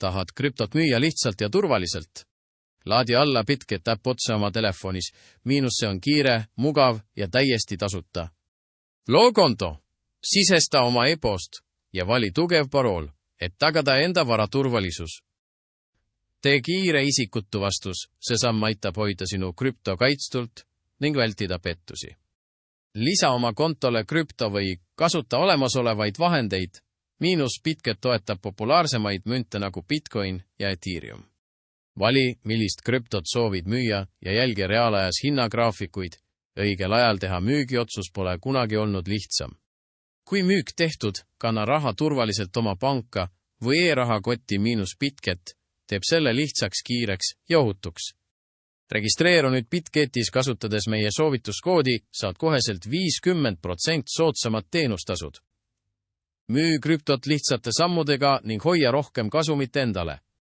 Tahad krüptot müüa lihtsalt ja turvaliselt? Laadi alla Bitget äpp otse oma telefonis, see on kiire, mugav ja täiesti tasuta. Loo konto, sisesta oma e-post ja vali tugev parool, et tagada enda vara turvalisus. Tee kiire isikutu vastus, see samm aitab hoida sinu krüpto kaitstult ning vältida pettusi. Lisa oma kontole krüpto või kasuta olemasolevaid vahendeid, Bitget toetab populaarsemaid münte nagu Bitcoin ja Ethereum. Vali, millist krüptot soovid müüa ja jälgi reaalajas hinnagraafikuid, õigel ajal teha müügiotsus pole kunagi olnud lihtsam. Kui müük tehtud, kanna raha turvaliselt oma panka või e-rahakotti Bitget, teeb selle lihtsaks, kiireks ja ohutuks. Registreeru nüüd Bitgetis kasutades meie soovituskoodi, saad koheselt 50% soodsamad teenustasud. Müü krüptot lihtsate sammudega ning hoia rohkem kasumit endale.